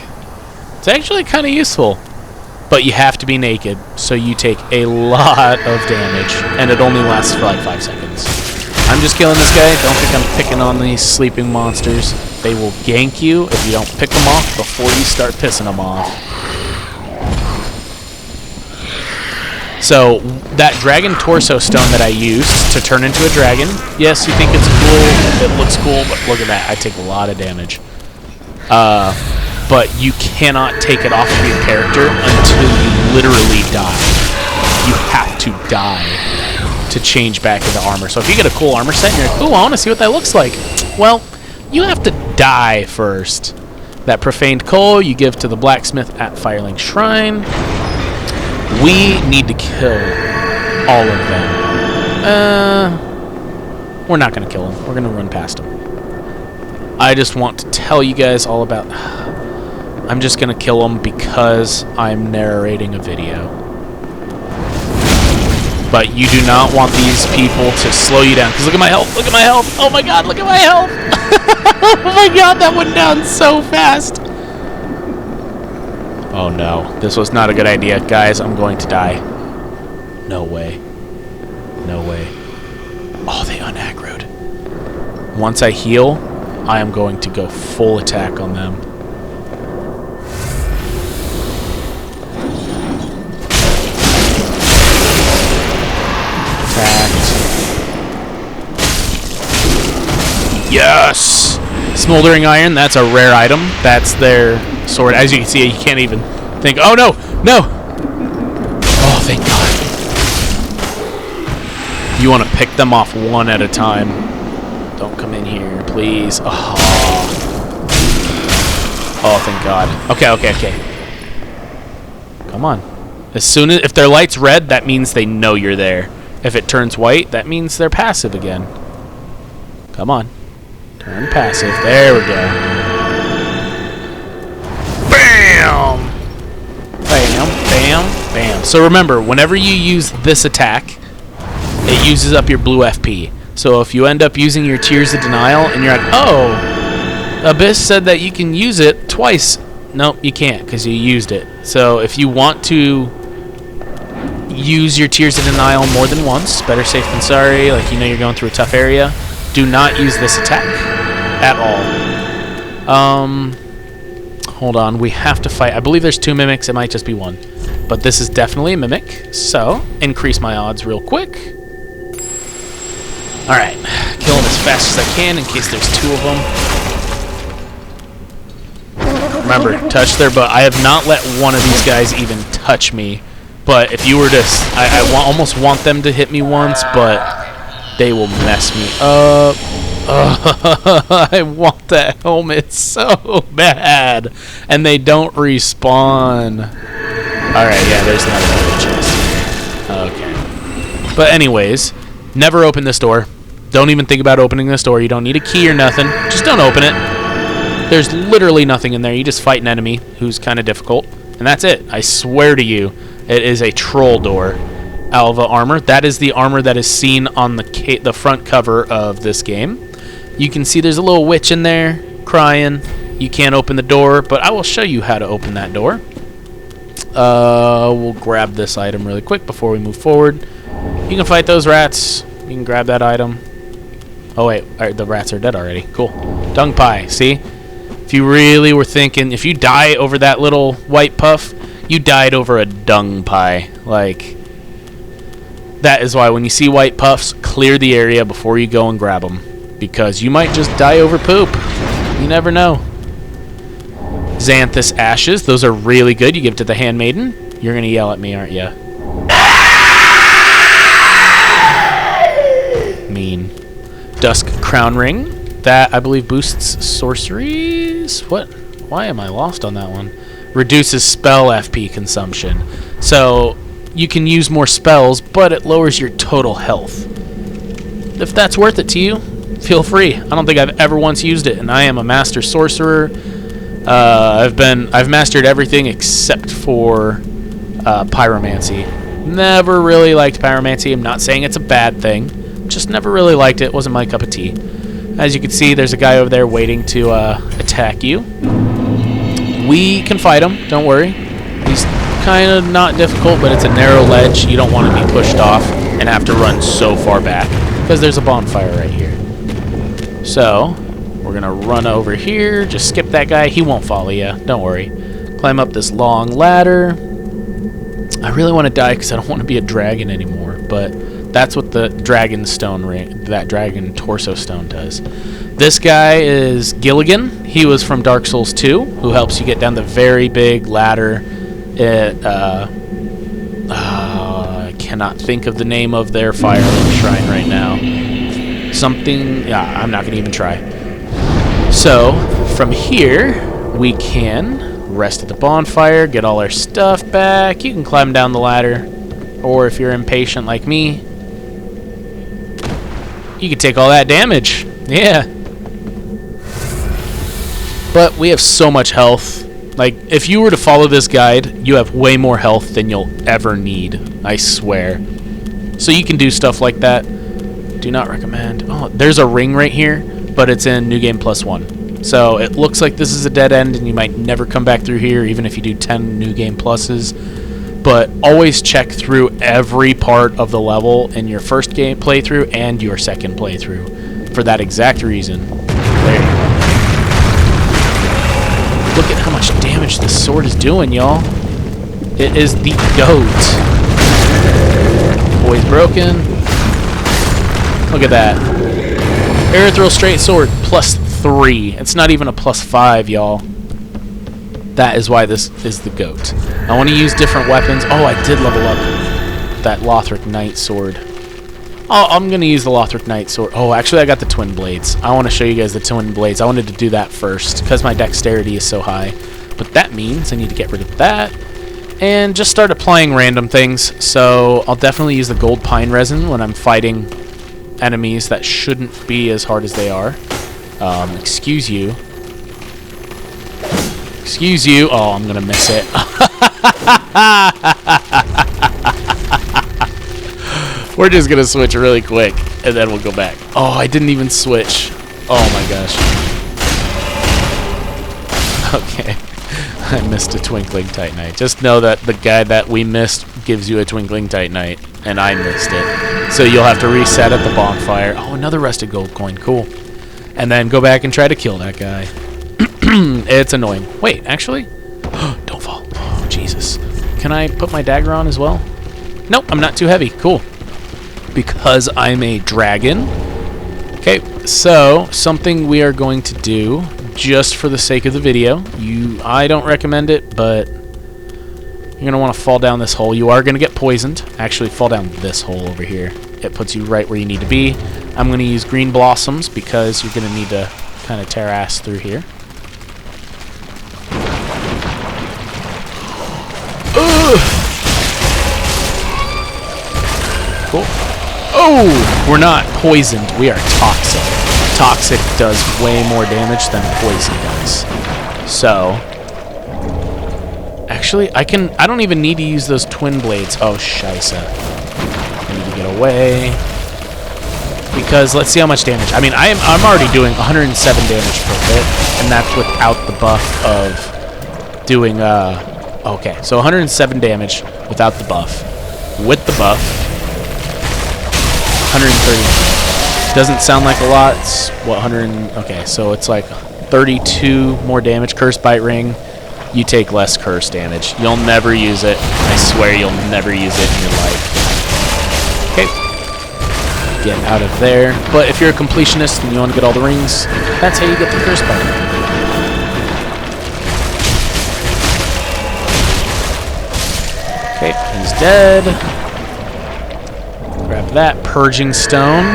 [SPEAKER 1] It's actually kind of useful. But you have to be naked, so you take a lot of damage, and it only lasts for like 5 seconds. I'm just killing this guy. Don't think I'm picking on these sleeping monsters. They will gank you if you don't pick them off before you start pissing them off. So, that dragon torso stone that I used to turn into a dragon, yes, you think it's cool, it looks cool, but look at that, I take a lot of damage. But you cannot take it off of your character until you literally die. You have to die to change back into armor. So if you get a cool armor set and you're like, ooh, I want to see what that looks like. Well, you have to die first. That profaned coal you give to the blacksmith at Firelink Shrine. We need to kill all of them. We're not going to kill them. We're going to run past them. I just want to tell you guys all about... I'm just going to kill them because I'm narrating a video. But you do not want these people to slow you down. Because look at my health. Look at my health. Oh my god, look at my health. Oh my god, that went down so fast. Oh no, this was not a good idea. Guys, I'm going to die. No way. No way. Oh, they unaggroed. Once I heal, I am going to go full attack on them. Yes! Smoldering Iron, that's a rare item. That's their sword. As you can see, you can't even think, oh no! No! Oh, thank God. You want to pick them off one at a time. Don't come in here, please. Oh, oh thank God. Okay, okay, okay. Come on. As soon as, if their light's red, that means they know you're there. If it turns white, that means they're passive again. Come on. Turn passive. There we go. Bam! Bam, bam, bam. So remember, whenever you use this attack, it uses up your blue FP. So if you end up using your Tears of Denial and you're like, oh, Abyss said that you can use it twice. Nope, you can't because you used it. So if you want to use your Tears of Denial more than once, better safe than sorry, like you know you're going through a tough area, do not use this attack at all. Hold on, we have to fight. I believe there's 2 mimics, it might just be 1. But this is definitely a mimic, so increase my odds real quick. Alright, kill them as fast as I can in case there's 2 of them. Remember, touch their butt. I have not let one of these guys even touch me. But if you were to... I almost want them to hit me once, but they will mess me up. I want that helmet so bad. And they don't respawn. Alright, yeah, there's not another chest. Okay. But anyways, never open this door. Don't even think about opening this door. You don't need a key or nothing. Just don't open it. There's literally nothing in there. You just fight an enemy who's kind of difficult, and that's it. I swear to you, it is a troll door. Alva armor. That is the armor that is seen on the front cover of this game. You can see there's a little witch in there crying. You can't open the door, but I will show you how to open that door. We'll grab this item really quick before we move forward. You can fight those rats. You can grab that item. Oh wait, the rats are dead already. Cool. Dung pie, see? If you really were thinking, if you die over that little white puff, you died over a dung pie. Like, that is why when you see white puffs, clear the area before you go and grab them. Because you might just die over poop. You never know. Xanthus ashes, those are really good. You give it to the handmaiden. You're going to yell at me, aren't you? Mean. Dusk crown ring. That, I believe, boosts sorceries. What? Why am I lost on that one? Reduces spell FP consumption. So, you can use more spells, but it lowers your total health. If that's worth it to you, feel free. I don't think I've ever once used it, and I am a master sorcerer. I've mastered everything except for pyromancy. Never really liked pyromancy. I'm not saying it's a bad thing. Just never really liked it. Wasn't my cup of tea. As you can see, there's a guy over there waiting to attack you. We can fight him. Don't worry. He's kind of not difficult, but it's a narrow ledge. You don't want to be pushed off and have to run so far back because there's a bonfire right here. So, we're going to run over here. Just skip that guy. He won't follow you. Don't worry. Climb up this long ladder. I really want to die because I don't want to be a dragon anymore, but that's what the dragon stone ring, that dragon torso stone does. This guy is Gilligan. He was from Dark Souls 2, who helps you get down the very big ladder. I cannot think of the name of their fire shrine right now. Something, yeah, I'm not going to even try. So, from here, we can rest at the bonfire, get all our stuff back. You can climb down the ladder, or if you're impatient like me, you can take all that damage. Yeah. But we have so much health. Like, if you were to follow this guide, you have way more health than you'll ever need. I swear. So you can do stuff like that. Do not recommend. Oh, there's a ring right here, but it's in New Game Plus 1. So it looks like this is a dead end, and you might never come back through here, even if you do 10 New Game Pluses. But always check through every part of the level in your first game playthrough and your second playthrough for that exact reason. There you go. Look at how much damage this sword is doing, y'all. It is the GOAT. Boy's broken. Look at that. Irithyll straight sword, +3. It's not even a +5, y'all. That is why this is the GOAT. I want to use different weapons. Oh, I did level up that Lothric Knight sword. Oh, I'm going to use the Lothric Knight sword. Oh, actually, I got the twin blades. I want to show you guys the twin blades. I wanted to do that first because my dexterity is so high. But that means I need to get rid of that and just start applying random things. So I'll definitely use the gold pine resin when I'm fighting enemies that shouldn't be as hard as they are. Excuse you. Excuse you. Oh, I'm going to miss it. We're just going to switch really quick, and then we'll go back. Oh, I didn't even switch. Oh, my gosh. Okay. I missed a Twinkling Titanite. Just know that the guy that we missed gives you a Twinkling Titanite, and I missed it. So you'll have to reset at the bonfire. Oh, another rusted gold coin. Cool. And then go back and try to kill that guy. It's annoying. Wait, actually? Don't fall. Oh, Jesus. Can I put my dagger on as well? Nope, I'm not too heavy. Cool. Because I'm a dragon. Okay, so something we are going to do just for the sake of the video. I don't recommend it, but you're going to want to fall down this hole. You are going to get poisoned. Actually, fall down this hole over here. It puts you right where you need to be. I'm going to use green blossoms because you're going to need to kind of tear ass through here. Ugh. Cool. Oh, we're not poisoned. We are toxic. toxic does way more damage than poison does. So, actually, I don't even need to use those twin blades. Oh, scheisse. I need to get away. Because let's see how much damage. I mean, I'm already doing 107 damage per hit, and that's without the buff of doing, okay, so 107 damage without the buff. With the buff, 130. Doesn't sound like a lot. It's, what, 100, okay, so it's like 32 more damage. Curse Bite Ring, you take less curse damage. You'll never use it. I swear you'll never use it in your life. Okay. Get out of there. But if you're a completionist and you want to get all the rings, that's how you get the Curse Bite Ring. Okay, he's dead. Grab that Purging Stone.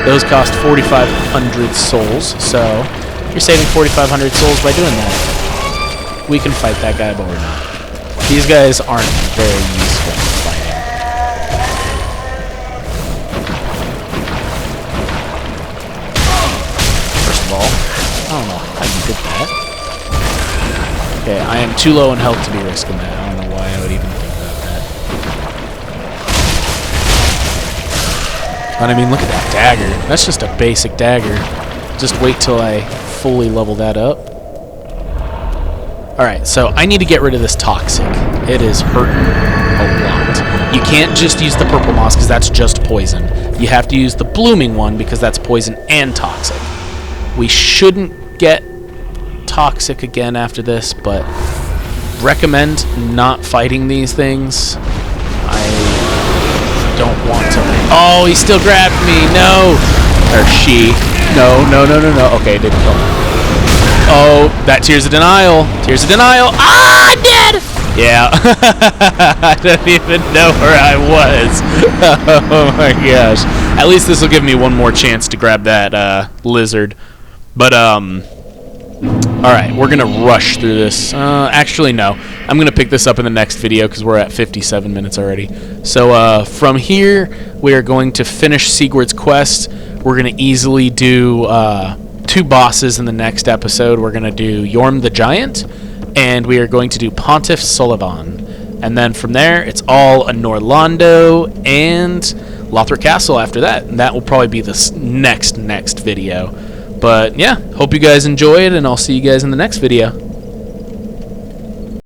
[SPEAKER 1] Those cost 4,500 souls, so you're saving 4,500 souls by doing that. We can fight that guy, but we're not. These guys aren't very useful for fighting. First of all, I don't know how you did that. Okay, I am too low in health to be risking that. I don't know why I would even think about that. But I mean, look at that dagger. That's just a basic dagger. Just wait till I fully level that up. Alright, so I need to get rid of this toxic. It is hurting a lot. You can't just use the purple moss because that's just poison. You have to use the blooming one because that's poison and toxic. We shouldn't get toxic again after this, but recommend not fighting these things. I don't want to. Oh, he still grabbed me. No. Or she. No. Okay, didn't kill me. Oh, that Tears of Denial. Tears of Denial. Ah, I'm dead! Yeah. I don't even know where I was. Oh my gosh. At least this will give me one more chance to grab that lizard. But, alright, we're going to rush through this. Actually, no. I'm going to pick this up in the next video because we're at 57 minutes already. So, from here, we are going to finish Sigurd's quest. We're going to easily do 2 bosses in the next episode. We're going to do Yorm the Giant, and we are going to do Pontiff Sullivan. And then from there, it's all a Norlando and Lothric Castle after that. And that will probably be the next video. But yeah, hope you guys enjoyed, and I'll see you guys in the next video.